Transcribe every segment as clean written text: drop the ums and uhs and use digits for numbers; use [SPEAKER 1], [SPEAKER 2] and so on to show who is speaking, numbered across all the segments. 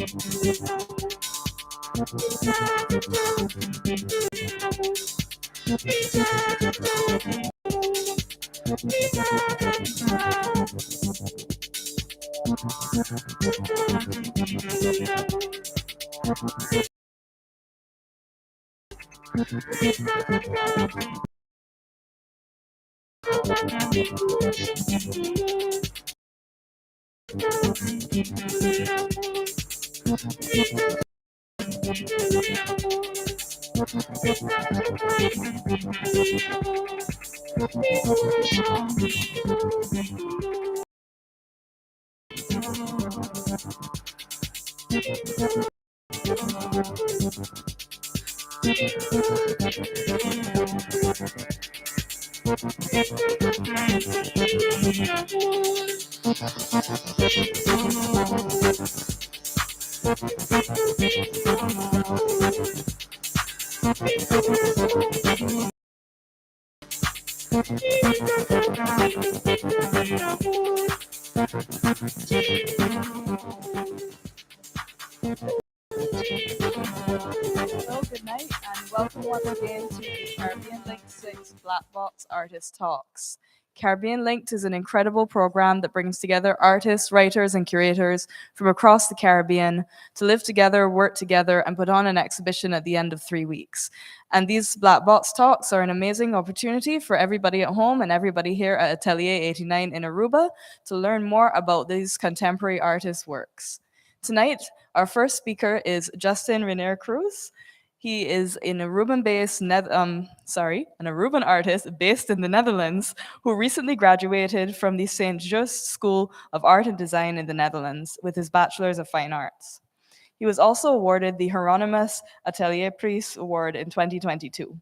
[SPEAKER 1] Hello, good night, and welcome once again to the Caribbean Linked 6 Black Box Artist Talks. Caribbean Linked is an incredible program that brings together artists, writers, and curators from across the Caribbean to live together, work together, and put on an exhibition at the end of 3 weeks. And these Black Box Talks are an amazing opportunity for everybody at home and everybody here at Atelier 89 in Aruba to learn more about these contemporary artists' works. Tonight, our first speaker is Justin Renier Cruz. He is an Aruban-based, an Aruban artist based in the Netherlands, who recently graduated from the St. Just School of Art and Design in the Netherlands with his Bachelor's of Fine Arts. He was also awarded the Hieronymus Atelier Prize Award in 2022.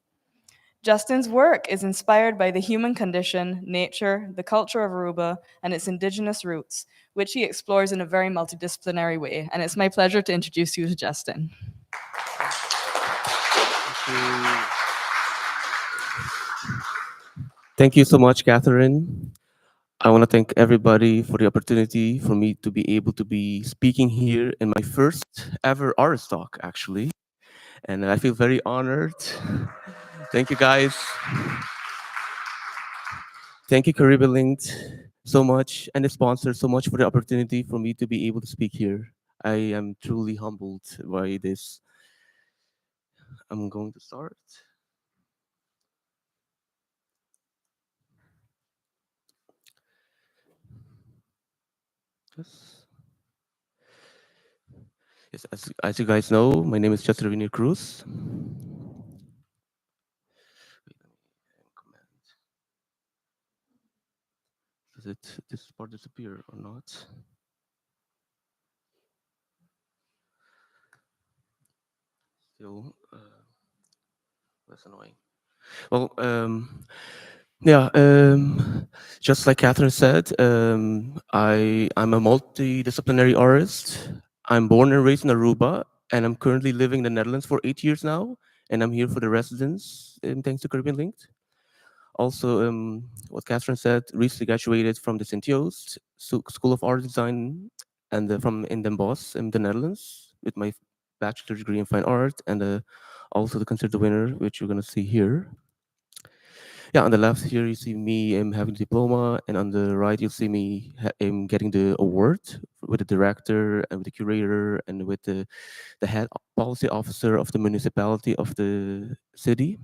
[SPEAKER 1] Justin's work is inspired by the human condition, nature, the culture of Aruba, and its indigenous roots, which he explores in a very multidisciplinary way. And it's my pleasure to introduce you to Justin.
[SPEAKER 2] Thank you so much, Catherine. I want to thank everybody for the opportunity for me to be able to be speaking here in my first ever artist talk, actually. And I feel very honored. Thank you, guys. Thank you, Caribbean Linked, so much, and the sponsor so much for the opportunity for me to be able to speak here. I am truly humbled by this. I'm going to start. Yes, as you guys know, my name is Justin Renier Cruz. Does this part disappear or not? Still, that's annoying. Well, yeah, just like Catherine said, I'm a multidisciplinary artist. I'm born and raised in Aruba, and I'm currently living in the Netherlands for 8 years now, and I'm here for the residence, thanks to Caribbean Linked. Also, what Catherine said, recently graduated from the Sint-Joost School of Art Design and from in Den Bosch in the Netherlands with my bachelor's degree in fine art, and also the considered winner, which you're gonna see here. Yeah, on the left here you see me having the diploma, and on the right you'll see me getting the award with the director and with the curator and with the head policy officer of the municipality of the city.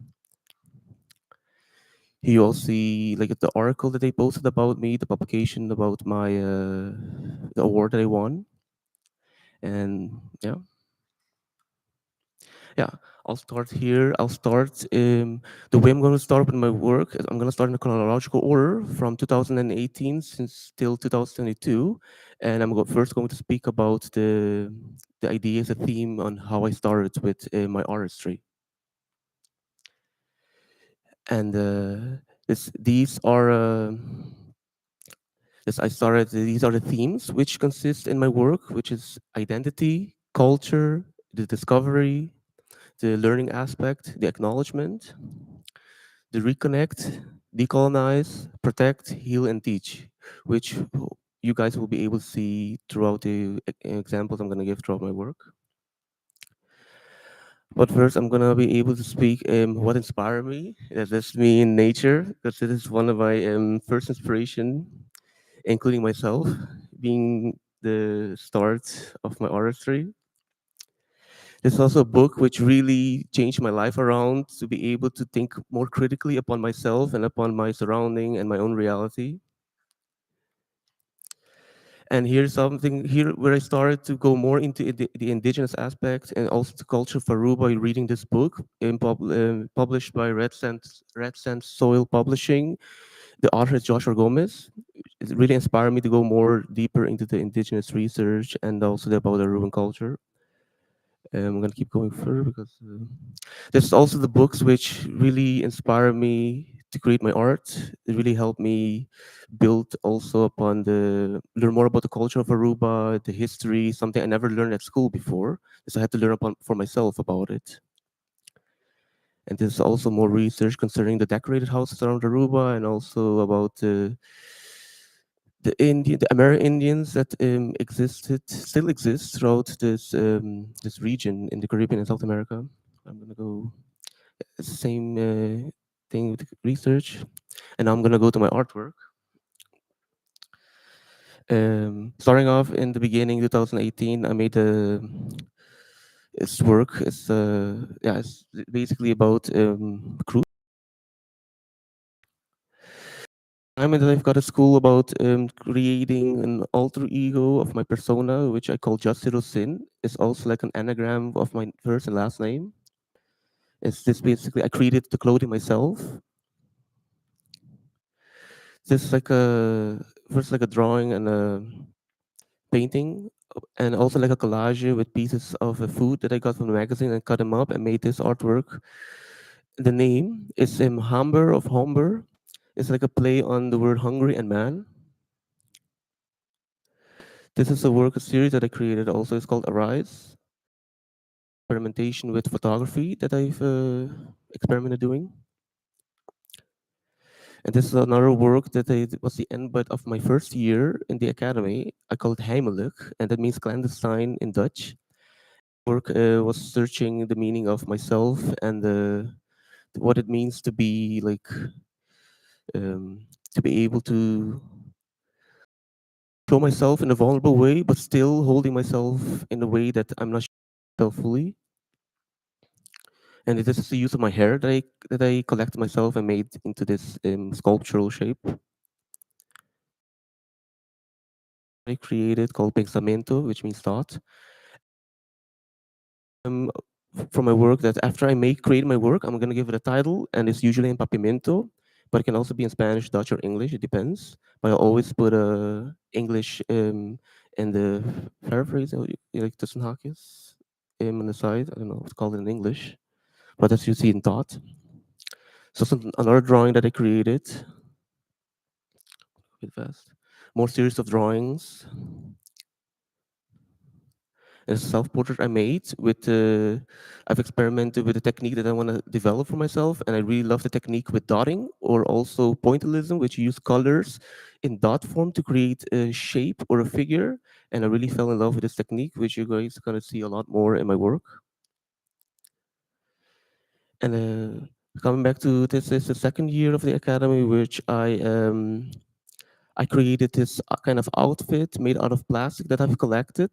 [SPEAKER 2] Here you also see like the article that they posted about me, the publication about my the award that I won, and yeah. I'll start here. I'll start the way I'm going to start with my work. I'm going to start in a chronological order from 2018 since till 2022, and I'm first going to speak about the ideas, the theme on how I started with my artistry, and these are. Yes, I started. These are the themes which consist in my work, which is identity, culture, the discovery, the learning aspect, the acknowledgement, the reconnect, decolonize, protect, heal, and teach, which you guys will be able to see throughout the examples I'm going to give throughout my work. But first, I'm going to be able to speak what inspired me. That's me in nature, because it is one of my first inspiration, including myself, being the start of my artistry. It's also a book which really changed my life around to be able to think more critically upon myself and upon my surrounding and my own reality. And here's something here where I started to go more into the indigenous aspect and also the culture of Aruba by reading this book published by Red Sand Soil Publishing. The author is Joshua Gomez. It really inspired me to go more deeper into the indigenous research and also about the Aruban culture. I'm gonna keep going further because there's also the books which really inspire me to create my art. It really helped me build also upon the learn more about the culture of Aruba, the history, something I never learned at school before. So I had to learn upon for myself about it. And there's also more research concerning the decorated houses around Aruba and also about the American Indians that still exist throughout this region in the Caribbean and South America. I'm gonna go it's the same thing with research, and now I'm gonna go to my artwork. Starting off in the beginning, 2018, I made its work. It's basically about cruise. I'm in I've got a school about creating an alter ego of my persona, which I call Justiro Sin. It's also like an anagram of my first and last name. It's this basically I created the clothing myself. This like a first like a drawing and a painting, and also like a collage with pieces of food that I got from the magazine and cut them up and made this artwork. The name is Humber of Humber. It's like a play on the word hungry and man. This is a work, a series that I created also. It's called Arise. Experimentation with photography that I've experimented doing. And this is another work that was the end but of my first year in the academy. I call it Heimelijk, and that means clandestine in Dutch. Work was searching the meaning of myself and what it means to be like to be able to show myself in a vulnerable way, but still holding myself in a way that I'm not myself fully. And this is the use of my hair that I collected myself and made into this sculptural shape I created called pensamento, which means thought. Um, from my work that after I make create my work, I'm gonna give it a title, and it's usually in papimento, but it can also be in Spanish, Dutch, or English. It depends. But I always put a English in the paraphrase, like tussen haakjes, on the side. I don't know what's called in English, but as you see in thought. So another drawing that I created, a bit fast, more series of drawings. A self-portrait I made with I've experimented with a technique that I want to develop for myself, and I really love the technique with dotting or also pointillism, which use colors in dot form to create a shape or a figure. And I really fell in love with this technique, which you guys are gonna see a lot more in my work. And coming back to this is the second year of the academy, which I created this kind of outfit made out of plastic that I've collected,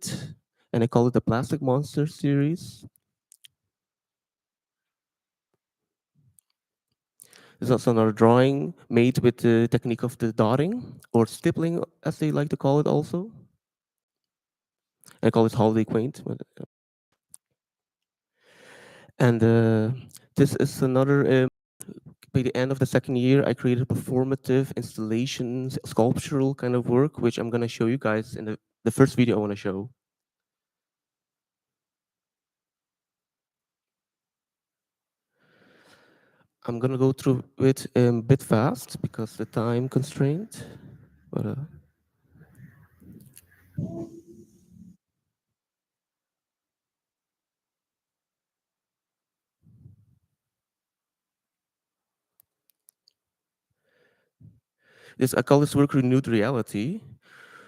[SPEAKER 2] and I call it the Plastic Monster series. There's also another drawing made with the technique of the dotting or stippling, as they like to call it also. I call it holiday quaint. And this is another, by the end of the second year, I created performative installations, sculptural kind of work, which I'm going to show you guys in the first video I want to show. I'm going to go through it a bit fast because the time constraint. But I call this work renewed reality,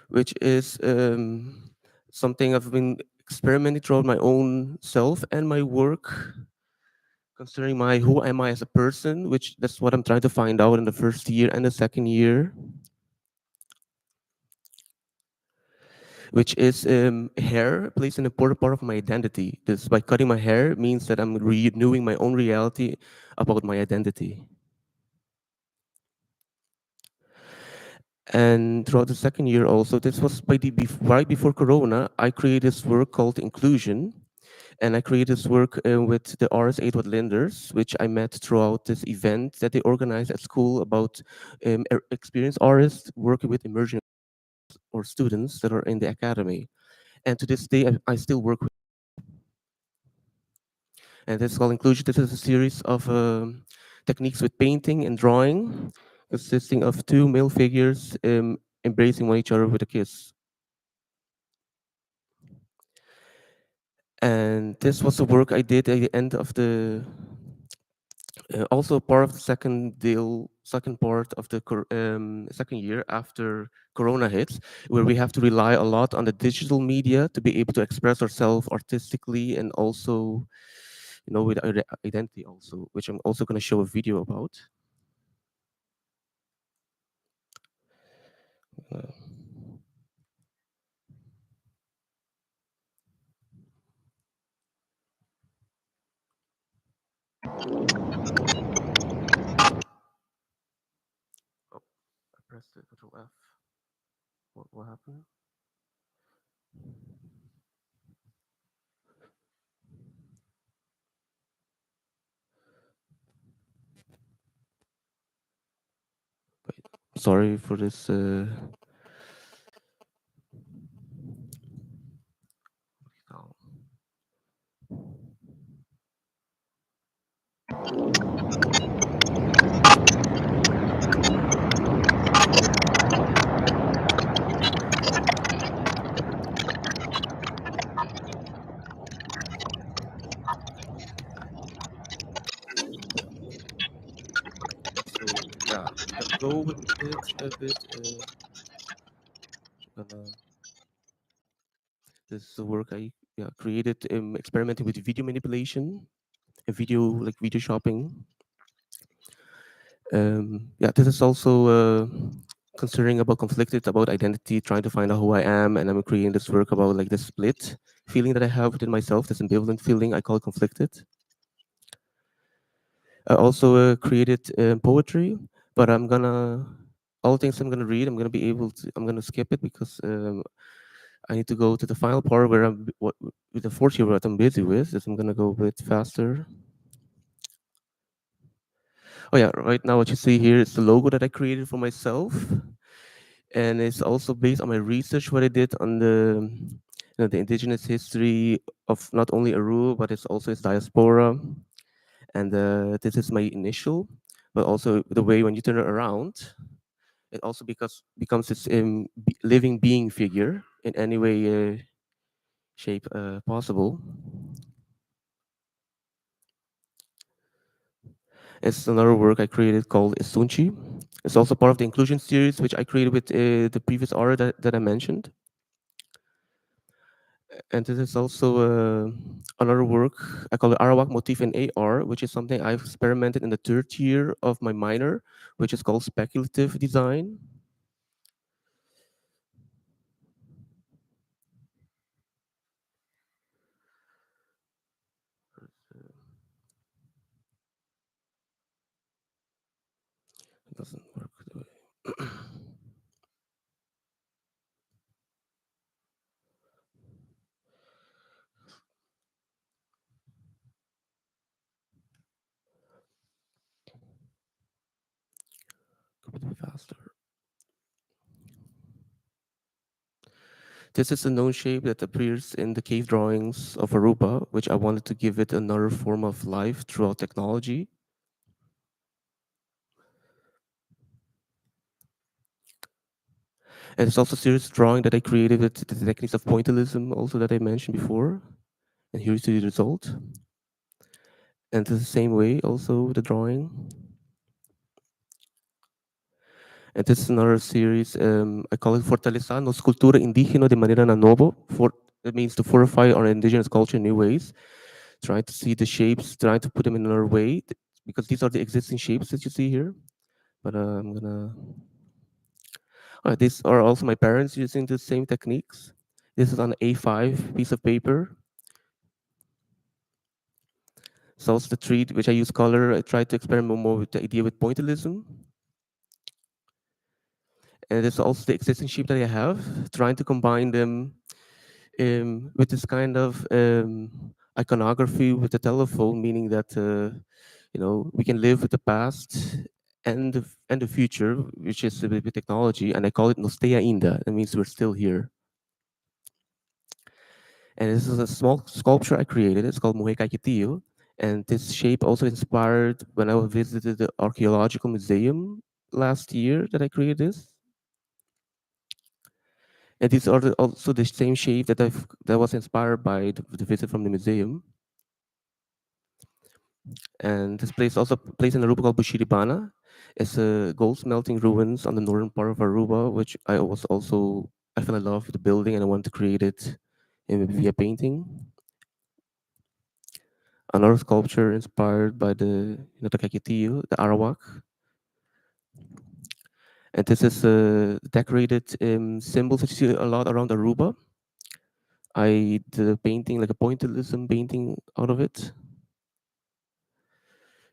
[SPEAKER 2] which is something I've been experimenting throughout my own self and my work concerning my who am I as a person, which that's what I'm trying to find out in the first year and the second year, which is hair plays an important part of my identity. This by cutting my hair means that I'm renewing my own reality about my identity. And throughout the second year also, this was right before Corona, I created this work called Inclusion. And I created this work with the RS Eadweard Linders, which I met throughout this event that they organized at school about experienced artists working with emerging or students that are in the academy. And to this day, I still work with. And this is called Inclusion. This is a series of techniques with painting and drawing, consisting of two male figures embracing one each other with a kiss. And this was the work I did at the end of the also part of the second part of the second year after Corona hits, where we have to rely a lot on the digital media to be able to express ourselves artistically and also, with our identity also, which I'm also going to show a video about. Uh, oh, I pressed it, Control F. What happened? Wait, sorry for this. Oh. So yeah, go with it a bit. Gonna This is a work I created experimenting with video manipulation and video shopping. Yeah, this is also considering about conflicted about identity, trying to find out who I am, and I'm creating this work about like this split feeling that I have within myself, this ambivalent feeling I call it conflicted. I also created poetry, but all the things I'm gonna read, I'm gonna skip it because I need to go to the final part where with the fourth year what I'm busy with. So I'm gonna go a bit faster. Oh yeah, right now what you see here is the logo that I created for myself, and it's also based on my research what I did on the indigenous history of not only Aru but it's also its diaspora, and this is my initial, but also the way when you turn it around, it also becomes this living being figure in any way shape possible. It's another work I created called Isunchi. It's also part of the inclusion series, which I created with the previous art that I mentioned. And this is also another work I call it Arawak Motif in AR, which is something I've experimented in the third year of my minor, which is called speculative design. It doesn't work the way. Could be faster. This is a known shape that appears in the cave drawings of Aruba, which I wanted to give it another form of life throughout technology. And it's also a serious drawing that I created with the techniques of pointillism, also that I mentioned before. And here's the result. And it's the same way, also the drawing. And this is another series. I call it Fortalezando Cultura Indígena de Manera Nanovo. It means to fortify our indigenous culture in new ways. Trying to see the shapes, trying to put them in another way, because these are the existing shapes that you see here. But I'm gonna. These are also my parents using the same techniques. This is on A5 piece of paper. So also the tree, which I use color. I try to experiment more with the idea with pointillism. And there's also the existing shape that I have, trying to combine them with this kind of iconography with the telephone, meaning that we can live with the past and the future, which is with technology, and I call it Nostea Inda. That means we're still here. And this is a small sculpture I created. It's called Muhe Kaikitiu. And this shape also inspired when I visited the archaeological museum last year that I created this. And these are also the same shape that was inspired by the visit from the museum. And this place also plays in Aruba called Bushiribana. It's a gold smelting ruins on the northern part of Aruba, which I fell in love with the building and I wanted to create it via painting. Another sculpture inspired by the Kakitiyu, the Arawak. And this is decorated symbols that you see a lot around Aruba. I did a painting, like a pointillism painting out of it.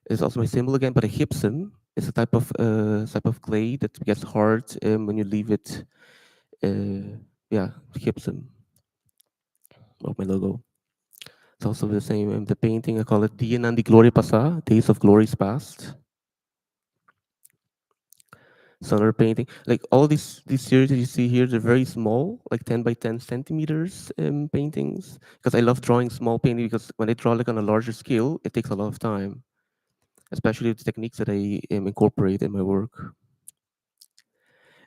[SPEAKER 2] It's also my symbol again, but a gypsum is a type of clay that gets hard when you leave it. Yeah, gypsum of my logo. It's also the same. The painting I call it Dia Nandi Glory Pasa, Days of Glories Past. So another painting, like all these series that you see here, they're very small, like 10 by 10 centimeters paintings. Because I love drawing small painting because when I draw like on a larger scale, it takes a lot of time, especially the techniques that I incorporate in my work.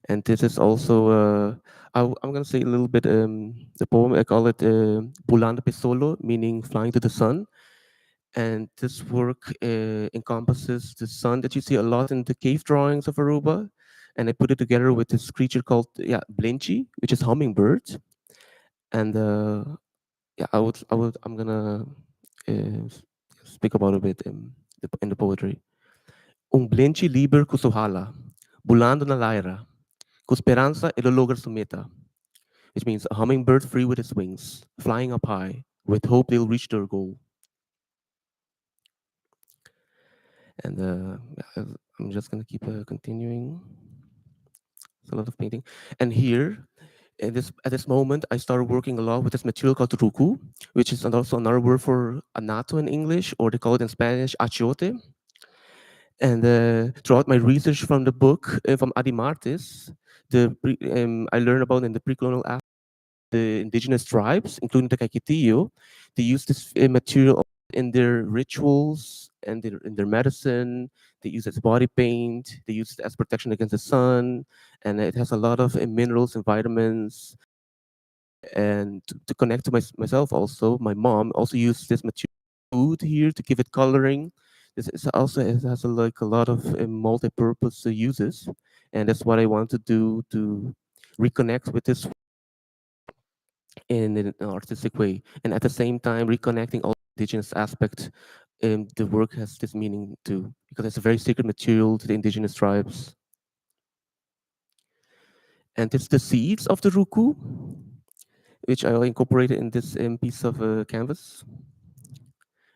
[SPEAKER 2] And this is also, I'm going to say a little bit, the poem, I call it Bulan de Solo, meaning flying to the sun. And this work encompasses the sun that you see a lot in the cave drawings of Aruba. And I put it together with this creature called Blinchi, which is hummingbird. And I'm gonna speak about a bit in the poetry. Blinchi liber kusuhala, bulando na lyra, com esperança ele logra sua meta, which means a hummingbird free with its wings, flying up high, with hope they'll reach their goal. And I'm just gonna keep continuing. It's a lot of painting. And here, at this moment, I started working a lot with this material called ruku, which is also another word for anato in English, or they call it in Spanish achiote. And throughout my research from the book from Adi Martis, I learned about in the pre-colonial the indigenous tribes, including the Kakitiyo, they use this material in their rituals and in their medicine. They use it as body paint. They use it as protection against the sun, and it has a lot of minerals and vitamins. And to connect to myself, also my mom also used this material food here to give it coloring. This is also it has like a lot of multi-purpose uses, and that's what I want to do to reconnect with this in an artistic way, and at the same time reconnecting all indigenous aspect. The work has this meaning too, because it's a very sacred material to the indigenous tribes. And it's the seeds of the ruku, which I incorporated in this piece of canvas.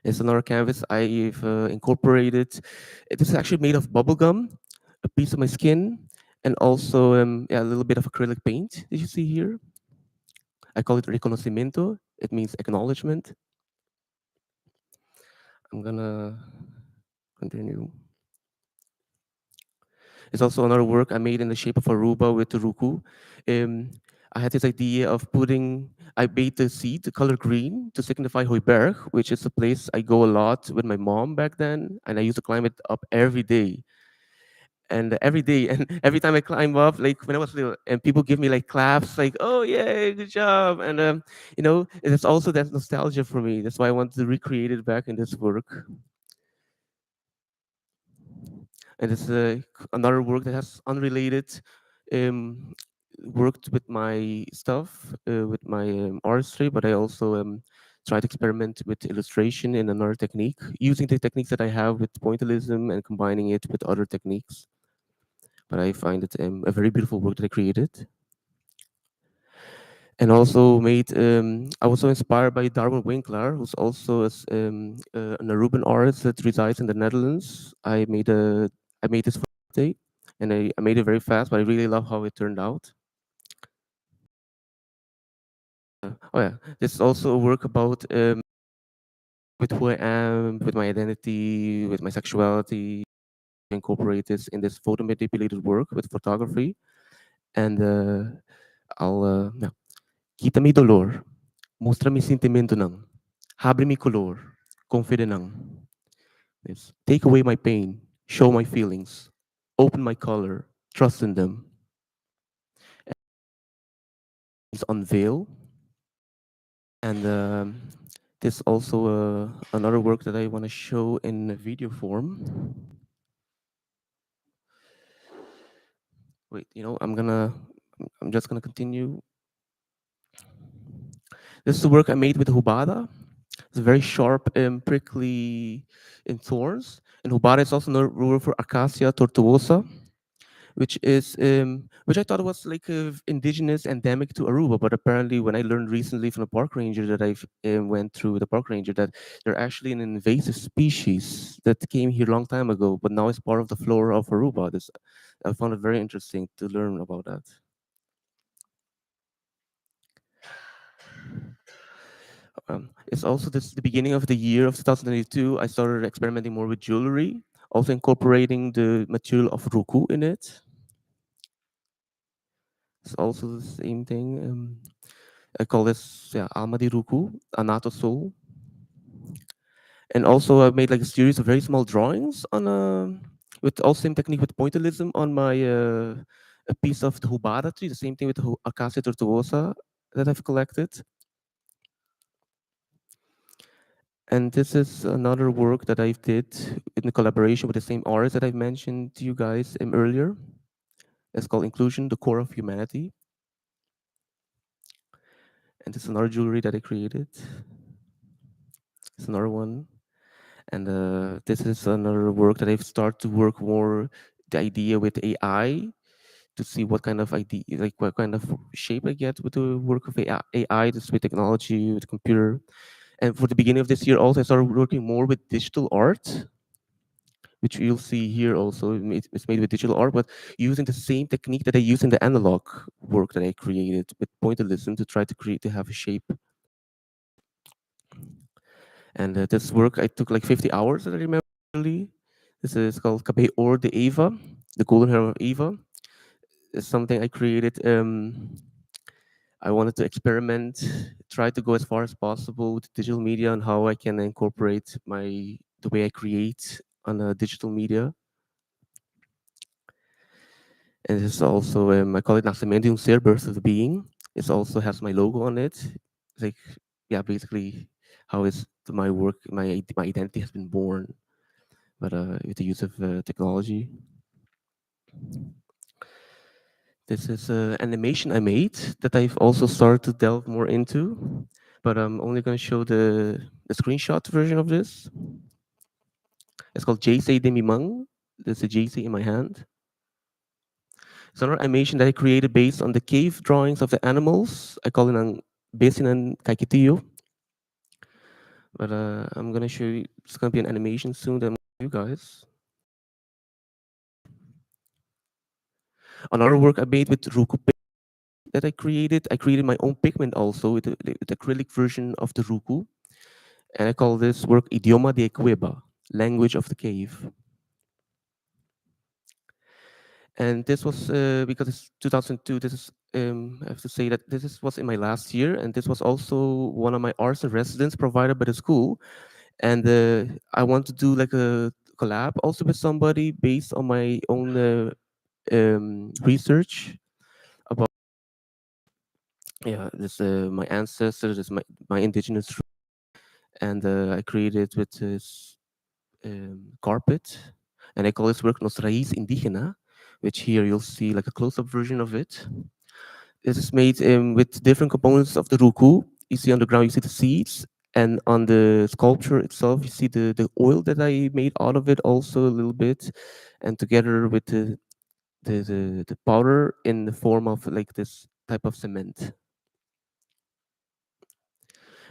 [SPEAKER 2] It's another canvas I've incorporated. It is actually made of bubble gum, a piece of my skin, and also a little bit of acrylic paint that you see here. I call it reconocimiento. It means acknowledgement. I'm gonna continue. It's also another work I made in the shape of Aruba with the ruku. Um, I had this idea of I made the seed the color green to signify Hooiberg, which is a place I go a lot with my mom back then, and I used to climb it up every day. And every day, and every time I climb up, like when I was little, and people give me like claps, like, "Oh yeah, good job!" And it's also that nostalgia for me. That's why I wanted to recreate it back in this work. And it's another work that has unrelated um, worked with my stuff, with my artistry, but I also try to experiment with illustration in another technique, using the techniques that I have with pointillism and combining it with other techniques. But I find it a very beautiful work that I created. And also made, I was so inspired by Darwin Winkler, who's also an Aruban artist that resides in the Netherlands. I made this for birthday, and I made it very fast, but I really love how it turned out. Oh yeah, this is also a work about with who I am, with my identity, with my sexuality. Incorporate this in this photo manipulated work with photography, and yeah. Kita-mi dolor, mostra-mi sentimento ng, abre-mi color, confide ng. Yes. Take away my pain, show my feelings, open my color, trust in them. It's unveil, and this also another work that I want to show in a video form. Wait, I'm just gonna continue. This is the work I made with Hubada. It's very sharp and prickly in thorns. And Hubada is also another word for Acacia tortuosa, which I thought was like indigenous endemic to Aruba, but apparently when I learned recently from the park ranger that I went through the park ranger that they're actually an invasive species that came here a long time ago, but now it's part of the flora of Aruba. This I found it very interesting to learn about that. It's also this the beginning of the year of 2022. I started experimenting more with jewelry, also incorporating the material of ruku in it. It's also the same thing. I call this Alma di Ruku, Anato Soul. And also I made like a series of very small drawings on with also same technique with pointillism on my a piece of the Hubada tree, the same thing with the Acacia tortuosa that I've collected. And this is another work that I did in collaboration with the same artist that I mentioned to you guys earlier. It's called Inclusion, the Core of Humanity. And this is another jewelry that I created. It's another one. And this is another work that I've started to work more the idea with AI to see what kind of idea, like what kind of shape I get with the work of AI, this with technology, with computer. And for the beginning of this year, also I started working more with digital art, which you'll see here also. It's made with digital art, but using the same technique that I use in the analog work that I created with pointillism to try to create to have a shape. And this work I took like 50 hours that I remember. This is called Kabe or the Eva, the golden hair of Eva. It's something I created. I wanted to experiment, try to go as far as possible with digital media and how I can incorporate the way I create on a digital media. And this is also I call it Nascimento de um Ser, Birth of a Being. It also has my logo on it. It's like basically how is my work, my identity has been born, but with the use of technology. This is an animation I made that I've also started to delve more into, but I'm only going to show the screenshot version of this. It's called JC Demimang. There's a JC in my hand. It's another animation that I created based on the cave drawings of the animals. I call it an Besinan Kaikitiyo. But I'm going to show you, it's going to be an animation soon that I'm going to you guys. Another work I made with Ruku that I created my own pigment also with the acrylic version of the Ruku. And I call this work Idioma de Cueva, language of the cave. And this was because it's 2002. This is I have to say that was in my last year, and this was also one of my arts in residence provided by the school. And I want to do like a collab also with somebody based on my own research about this my ancestors, this my indigenous, and I created with this carpet. and I call this work Nos Raíz Indígena, which here you'll see like a close-up version of it. This is made with different components of the ruku. You see on the ground, you see the seeds, and on the sculpture itself, you see the oil that I made out of it also a little bit, and together with the powder in the form of like this type of cement.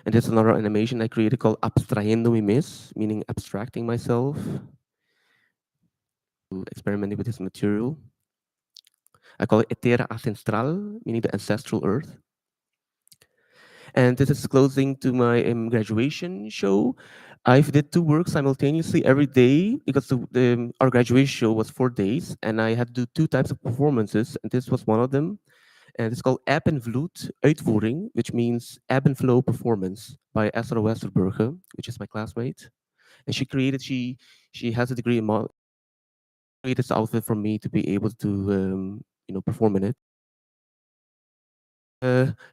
[SPEAKER 2] And there's another animation I created called Abstrayendo mi mes, meaning abstracting myself, experimenting with this material. I call it Etera Ancestral, meaning the ancestral earth. And this is closing to my graduation show. I've did two works simultaneously every day because our graduation show was 4 days, and I had to do two types of performances, and this was one of them. And it's called Ebb en Vloed Uitvoering, which means ebb and flow performance by Esther Westerberger, which is my classmate. And she has a degree in created this outfit for me to be able to perform in it.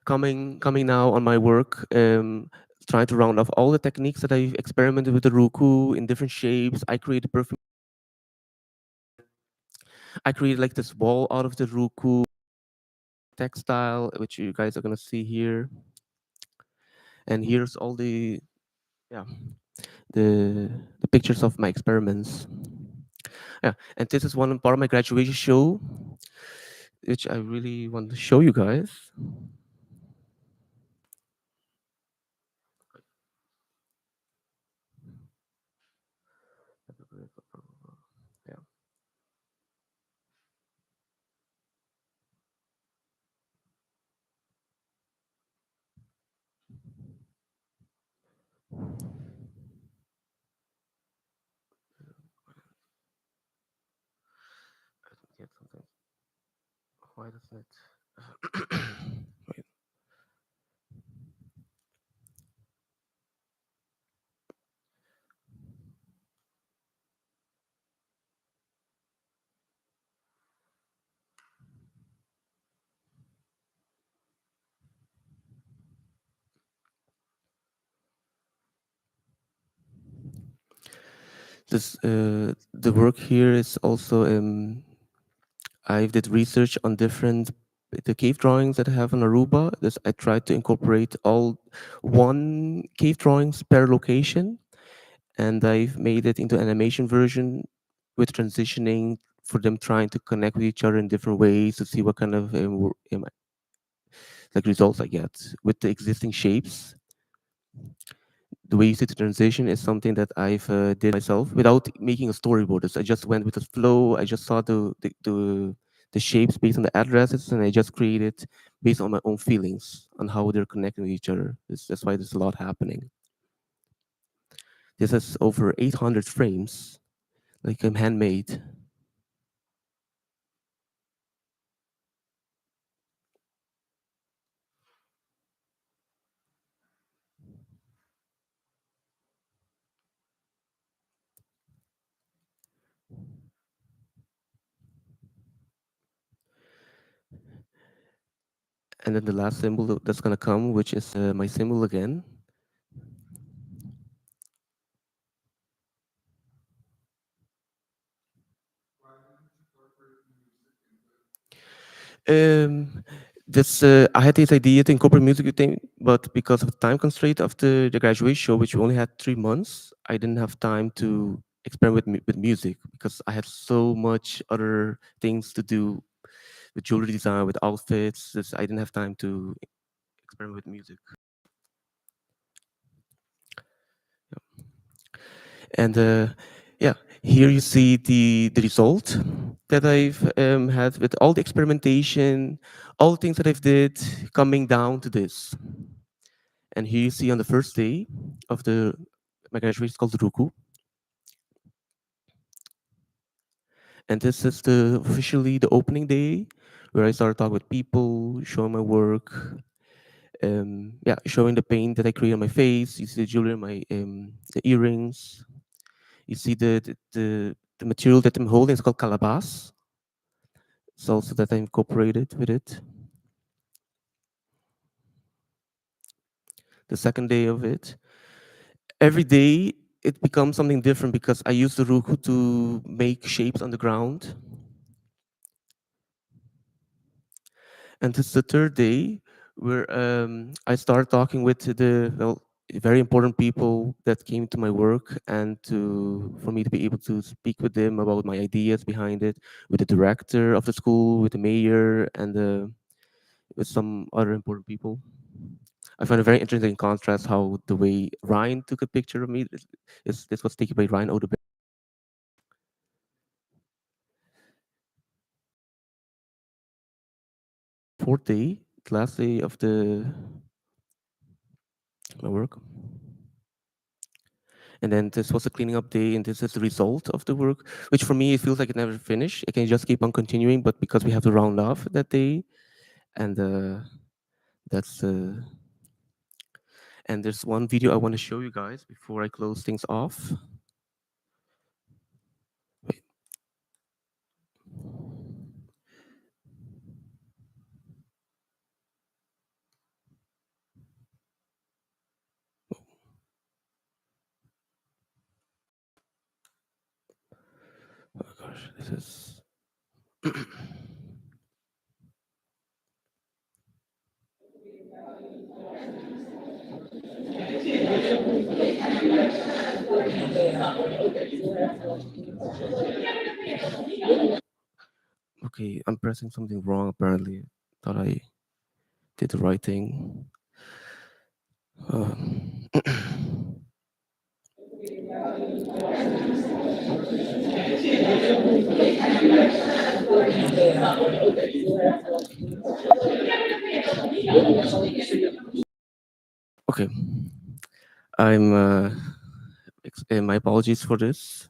[SPEAKER 2] Coming now on my work, trying to round off all the techniques that I've experimented with the ruku in different shapes. I created perfume. I created like this wall out of the ruku textile, which you guys are gonna see here. And here's all the yeah the pictures of my experiments. Yeah, and this is one part of my graduation show, which I really want to show you guys. Yeah. Get something. Why doesn't it? Wait. The work here is also I did research on different the cave drawings that I have on Aruba. I tried to incorporate all one cave drawings per location, and I've made it into animation version with transitioning for them trying to connect with each other in different ways to see what kind of like results I get with the existing shapes. The way you see the transition is something that I've did myself without making a storyboard. I just went with the flow. I just saw the shapes based on the addresses, and I just created based on my own feelings on how they're connecting with each other. That's why there's a lot happening. This has over 800 frames, like I'm handmade. And then the last symbol that's gonna come, which is my symbol again. Um, this I had this idea to incorporate music thing, but because of the time constraint of the graduation show, which we only had 3 months, I didn't have time to experiment with music because I had so much other things to do with jewelry design, with outfits. I didn't have time to experiment with music. And yeah, here you see the result that I've had with all the experimentation, all the things that I've did coming down to this. And here you see on the first day of my graduation, it's called Ruku. And this is officially the opening day where I started talking with people, showing my work, yeah, showing the paint that I create on my face. You see the jewelry, the earrings. You see the material that I'm holding. It's called calabash. It's also that I incorporated with it. The second day of it, every day it becomes something different because I use the Roku to make shapes on the ground. And this is the third day where I started talking with the very important people that came to my work, and for me to be able to speak with them about my ideas behind it, with the director of the school, with the mayor, and with some other important people. I find it very interesting contrast how the way Ryan took a picture of me. This was taken by Ryan Odebeck. Fourth day, the last day of my work. And then this was a cleaning up day, and this is the result of the work, which for me it feels like it never finished. I can just keep on continuing, but because we have to round off that day, and that's and there's one video I want to show you guys before I close things off. Wait. Oh gosh, this is. Okay, I'm pressing something wrong apparently. Thought I did the right thing. Um, okay, I'm. My apologies for this.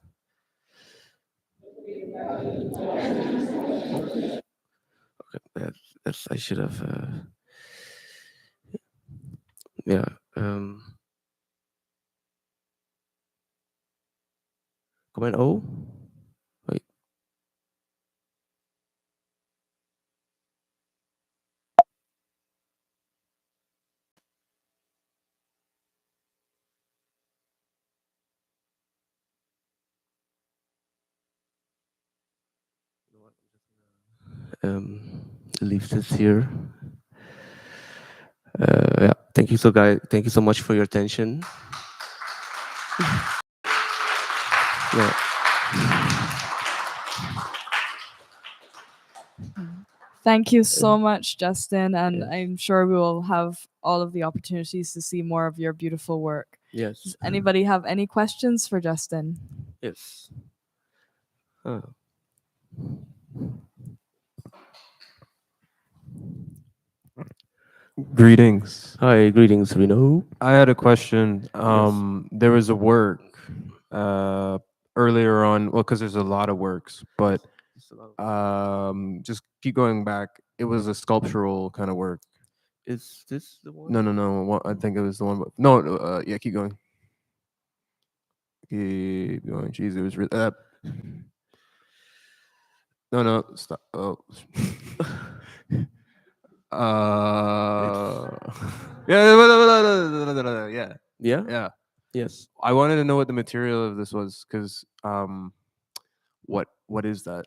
[SPEAKER 2] Okay, that's I should have. Yeah. Command O. Wait. You know what? Leave this here. Yeah. Thank you so guys. Thank you so much for your attention. Yeah.
[SPEAKER 1] Thank you so much, Justin, and
[SPEAKER 2] Yes.
[SPEAKER 1] I'm sure we will have all of the opportunities to see more of your beautiful work.
[SPEAKER 2] Yes.
[SPEAKER 1] Does anybody have any questions for Justin?
[SPEAKER 2] Yes. Oh.
[SPEAKER 3] Greetings.
[SPEAKER 2] Hi. Greetings, Reno.
[SPEAKER 3] I had a question.
[SPEAKER 2] Yes.
[SPEAKER 3] There was a work uh, earlier on, well, because there's a lot of works, but
[SPEAKER 2] Just a lot of-
[SPEAKER 3] just keep going back. It was a sculptural kind of work.
[SPEAKER 2] Is this the one?
[SPEAKER 3] No. I think it was the one. No, yeah, keep going. Keep going. Jeez, it was really. No, stop. Oh. Yeah,
[SPEAKER 2] Yeah.
[SPEAKER 3] yeah.
[SPEAKER 2] Yes.
[SPEAKER 3] I wanted to know what the material of this was, because what is that?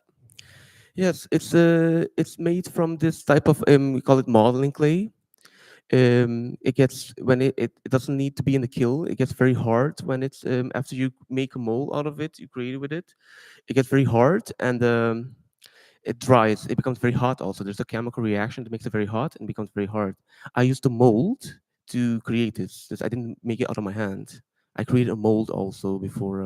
[SPEAKER 2] Yes. It's made from this type of we call it modeling clay. It gets when it doesn't need to be in the kiln. It gets very hard when it's after you make a mold out of it, you create it with it. It gets very hard, and it dries. It becomes very hot. Also, there's a chemical reaction that makes it very hot and becomes very hard. I used the mold to create this. I didn't make it out of my hand. I created a mold also before.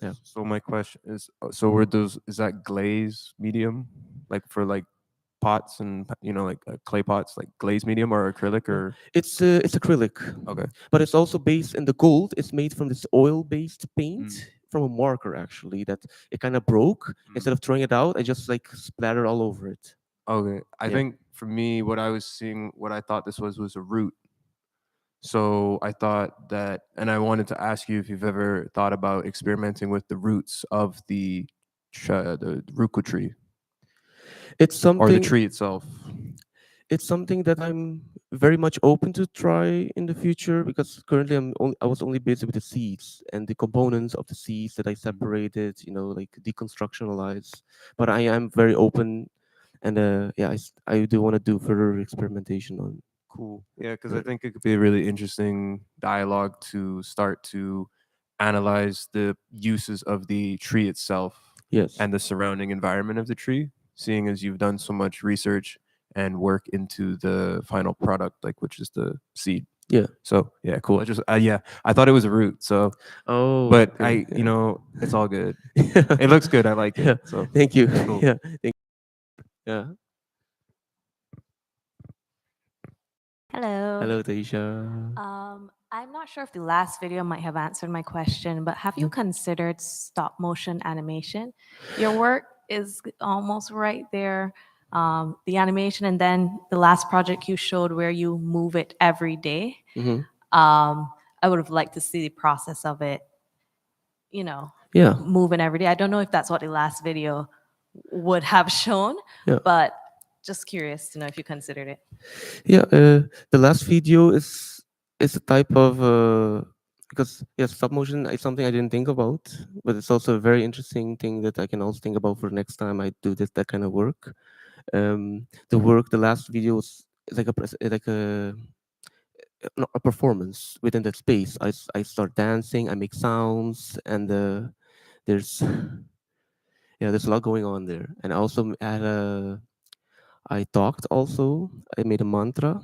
[SPEAKER 2] Yeah.
[SPEAKER 3] So my question is, so were those, is that glaze medium, like for like pots and like clay pots, like glaze medium or acrylic, or
[SPEAKER 2] It's acrylic.
[SPEAKER 3] okay?
[SPEAKER 2] But it's also based in the gold. It's made from this oil-based paint
[SPEAKER 3] Mm.
[SPEAKER 2] from a marker actually that it kind of broke.
[SPEAKER 3] Mm.
[SPEAKER 2] Instead of throwing it out, I just like splattered all over it.
[SPEAKER 3] Okay, I
[SPEAKER 2] Yeah.
[SPEAKER 3] think for me, what I was seeing, what I thought this was a root. So I thought that, and I wanted to ask you if you've ever thought about experimenting with the roots of the Ruku tree
[SPEAKER 2] It's
[SPEAKER 3] or the
[SPEAKER 2] something.
[SPEAKER 3] tree itself.
[SPEAKER 2] it's something that I'm very much open to try in the future because currently I was only busy with the seeds and the components of the seeds that I separated, like deconstructionalize. But I am very open, and yeah, I do want to do further experimentation on.
[SPEAKER 3] Cool. Yeah, because I
[SPEAKER 2] Yeah.
[SPEAKER 3] think it could be a really interesting dialogue to start to analyze the uses of the tree itself
[SPEAKER 2] Yes.
[SPEAKER 3] and the surrounding environment of the tree, seeing as you've done so much research and work into the final product, like which is the seed.
[SPEAKER 2] Yeah.
[SPEAKER 3] So yeah, cool. Yeah, I thought it was a root. So,
[SPEAKER 2] Oh.
[SPEAKER 3] but
[SPEAKER 2] Okay. Yeah.
[SPEAKER 3] it's all good.
[SPEAKER 2] Yeah.
[SPEAKER 3] It looks good. I like it.
[SPEAKER 2] Yeah.
[SPEAKER 3] So
[SPEAKER 2] Thank you.
[SPEAKER 3] cool.
[SPEAKER 2] Yeah. Thank. Yeah.
[SPEAKER 4] Hello.
[SPEAKER 2] Hello, Taisha.
[SPEAKER 4] I'm not sure if the last video might have answered my question, but have you
[SPEAKER 2] Mm.
[SPEAKER 4] considered stop motion animation? Your work is almost right there. The animation, and then the last project you showed where you move it every day.
[SPEAKER 2] Mm-hmm.
[SPEAKER 4] I would have liked to see the process of it, you know,
[SPEAKER 2] Yeah.
[SPEAKER 4] moving every day. I don't know if that's what the last video would have shown,
[SPEAKER 2] Yeah.
[SPEAKER 4] but just curious to know if you considered it.
[SPEAKER 2] Yeah, the last video is a type of because yeah, stop motion is something I didn't think about, but it's also a very interesting thing that I can also think about for next time I do that kind of work. The last video is like a performance within that space. I start dancing, I make sounds, and there's yeah, there's a lot going on there. And I also had a I talked also. I made a mantra,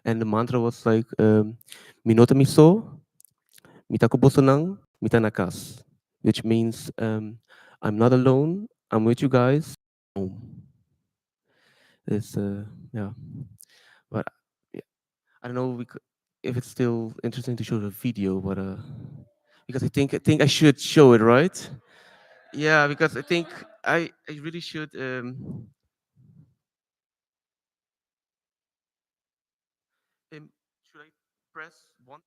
[SPEAKER 2] and the mantra was like Minota miso, mitakubosunang, mitanakas, which means I'm not alone. I'm with you guys. Home. It's yeah, but yeah, I don't know if it's still interesting to show the video, but because I think I should show it, right? Yeah, because I think I really should. Should I press one?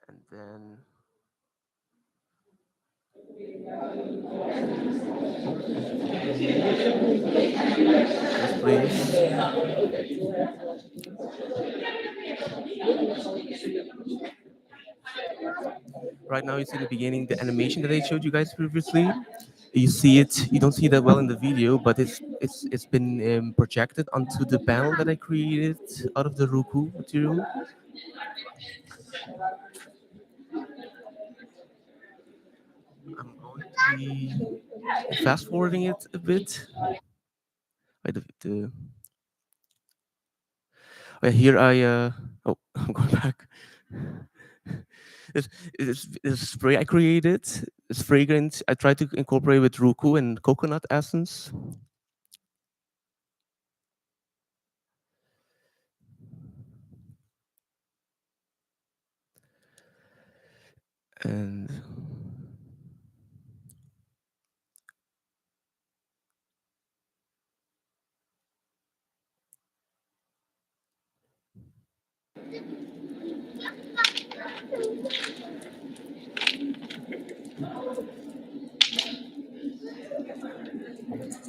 [SPEAKER 2] And then yes, please. Right now, you see the beginning, the animation that I showed you guys previously. You see it. You don't see that well in the video, but it's been projected onto the panel that I created out of the Roku material. I'm going to be fast forwarding it a bit. Wait, here I oh, I'm going back. This spray I created. It's fragrant. I tried to incorporate with Roku and coconut essence. And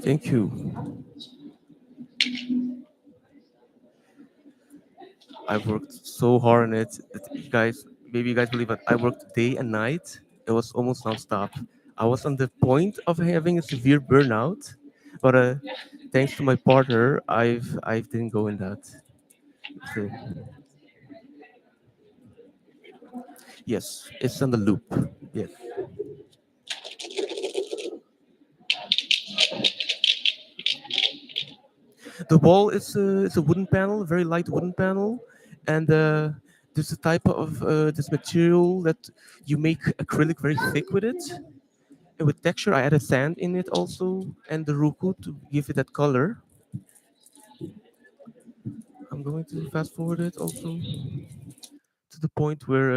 [SPEAKER 2] thank you. I've worked so hard on it. You guys, maybe you guys believe it. I worked day and night. It was almost nonstop. I was on the point of having a severe burnout, but thanks to my partner, I didn't go in that. So yes, it's on the loop. Yes. The wall is a wooden panel, a very light wooden panel, and there's a type of this material that you make acrylic very thick with it. And with texture, I added sand in it also, and the Roku to give it that color. I'm going to fast forward it also to the point where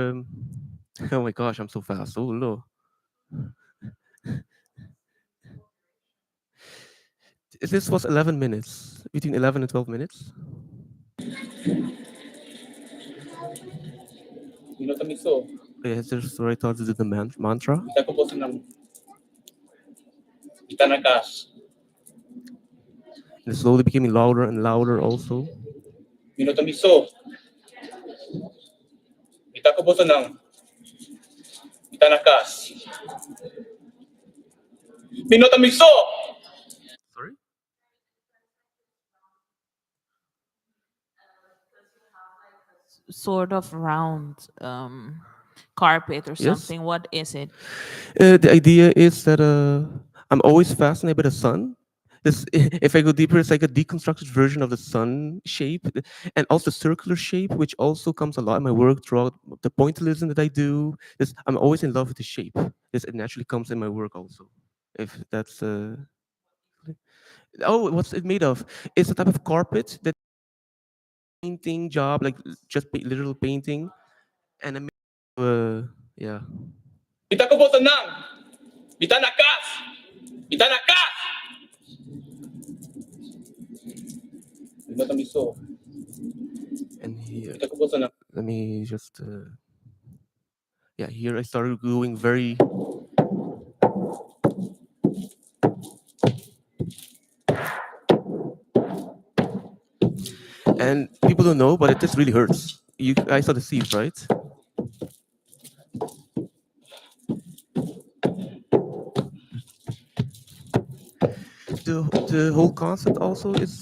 [SPEAKER 2] oh my gosh, I'm so fast. Oh no. This was 11 minutes, between 11 and 12 minutes. Is this the right time to do the mantra? And it's slowly becoming louder and louder also.
[SPEAKER 5] Minotamiso. Itakuboso ng itanakas. Minotamiso.
[SPEAKER 2] Sorry?
[SPEAKER 6] Sort of round carpet or
[SPEAKER 2] Yes.
[SPEAKER 6] something. What is it?
[SPEAKER 2] The idea is that I'm always fascinated by the sun. This, if I go deeper, it's like a deconstructed version of the sun shape, and also circular shape, which also comes a lot in my work throughout the pointillism that I do. I'm always in love with the shape. It naturally comes in my work also. If that's oh, what's it made of? It's a type of carpet that painting job, like just literal painting, and I made, yeah.
[SPEAKER 5] Itakuboso ng itanakas. Itanakas. Minotamiso.
[SPEAKER 2] And here,
[SPEAKER 5] Itakuboso ng
[SPEAKER 2] let me just yeah, here I started going very and people don't know, but it just really hurts. You guys saw the seeds, right? The whole concept also is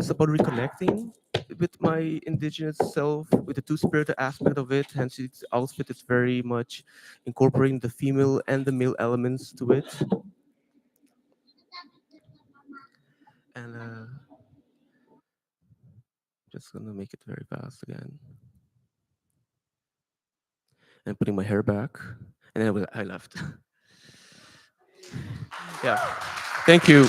[SPEAKER 2] about reconnecting with my indigenous self, with the two-spirited aspect of it. Hence, its outfit is very much incorporating the female and the male elements to it. And just gonna make it very fast again. And putting my hair back, and then I left. Yeah, thank you.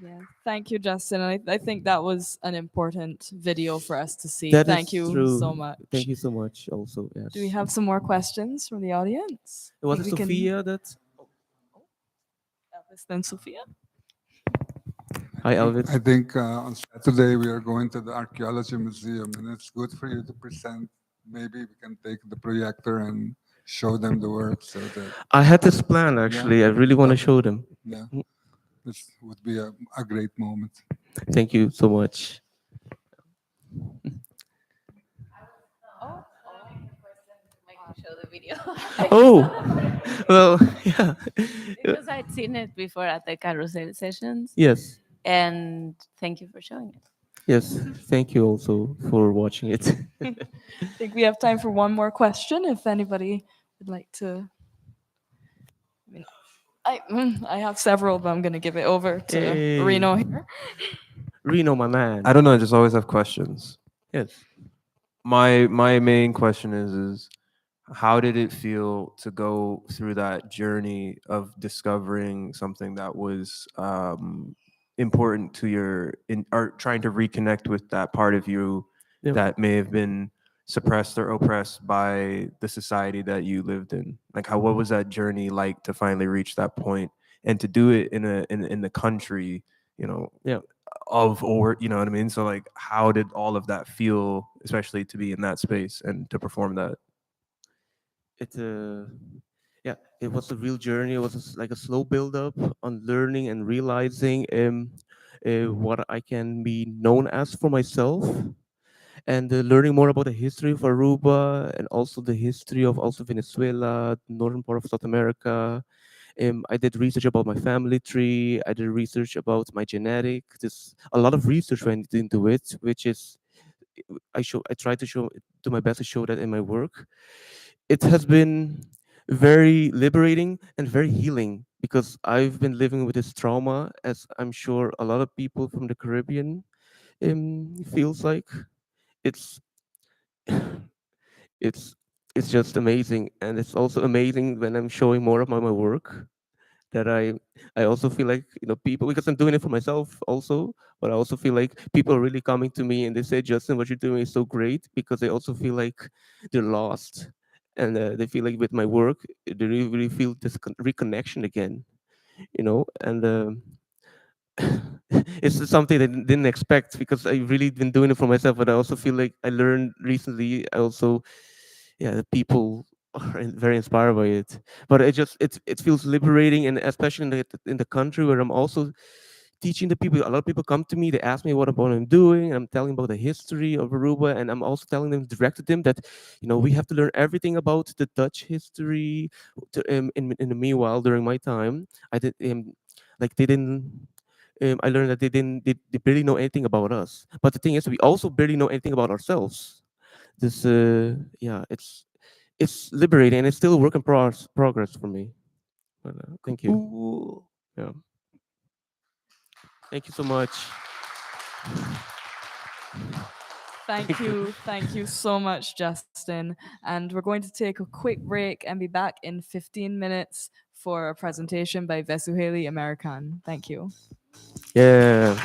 [SPEAKER 1] Yeah, thank you, Justin. I think that was an important video for us to see.
[SPEAKER 2] That
[SPEAKER 1] Thank
[SPEAKER 2] is
[SPEAKER 1] you
[SPEAKER 2] true.
[SPEAKER 1] so much.
[SPEAKER 2] Thank you so much. Also, yes.
[SPEAKER 1] Do we have some more questions from the audience?
[SPEAKER 2] Was it
[SPEAKER 1] Think we can-
[SPEAKER 2] Sophia that?
[SPEAKER 1] Elvis, then Sophia.
[SPEAKER 2] Hi, Elvis.
[SPEAKER 7] I think on Saturday we are going to the Archaeology Museum, and it's good for you to present. Maybe we can take the projector and show them the work, so that
[SPEAKER 2] I had this plan actually. I really want to show them.
[SPEAKER 7] yeah, this would be a great moment.
[SPEAKER 2] Thank you so much.
[SPEAKER 8] Show the video
[SPEAKER 2] Oh, well, yeah.
[SPEAKER 8] because I'd seen it before at the carousel sessions,
[SPEAKER 2] Yes,
[SPEAKER 8] and thank you for showing it.
[SPEAKER 2] yes. Thank you also for watching it.
[SPEAKER 1] I think we have time for one more question. If anybody would like to. I have several, but I'm going to give it over to
[SPEAKER 2] Hey.
[SPEAKER 1] Reno here.
[SPEAKER 2] Reno, my man.
[SPEAKER 3] I don't know. I just always have questions.
[SPEAKER 2] Yes.
[SPEAKER 3] My main question is how did it feel to go through that journey of discovering something that was important to your or trying to reconnect with that part of you
[SPEAKER 2] Yep.
[SPEAKER 3] that may have been suppressed or oppressed by the society that you lived in? Like, what was that journey like to finally reach that point and to do it in the country, you know,
[SPEAKER 2] Yeah.
[SPEAKER 3] of, or you know what I mean? So like, how did all of that feel, especially to be in that space and to perform that?
[SPEAKER 2] Yeah, it was a real journey. It was like a slow build up on learning and realizing what I can be known as for myself, and learning more about the history of Aruba and also the history of also Venezuela, northern part of South America. I did research about my family tree. I did research about my genetic. There's a lot of research went into it, which is I try to do my best to show that in my work. It has been very liberating and very healing because I've been living with this trauma, as I'm sure a lot of people from the Caribbean feels like. It's it's it's just amazing, and it's also amazing when I'm showing more of my work that I also feel like, people, because I'm doing it for myself also, but I also feel like people are really coming to me and they say, Justin, what you're doing is so great, because they also feel like they're lost, and they feel like with my work they really feel this reconnection again, and it's just something that I didn't expect, because I really been doing it for myself, but I also feel like I learned recently also, yeah, the people are very inspired by it. But it feels liberating, and especially in the country where I'm also teaching the people. A lot of people come to me, they ask me what I'm doing, and I'm telling about the history of Aruba, and I'm also telling them, directed them, that we have to learn everything about the Dutch history. In the meanwhile, during my time, I did like they didn't. I learned that they barely know anything about us. But the thing is, we also barely know anything about ourselves. This yeah, it's liberating, and it's still a work in progress for me. But thank you. Yeah, thank you so much.
[SPEAKER 1] Thank you so much, Justin. And we're going to take a quick break and be back in 15 minutes for a presentation by Vesuheli American. Thank you.
[SPEAKER 2] Yeah.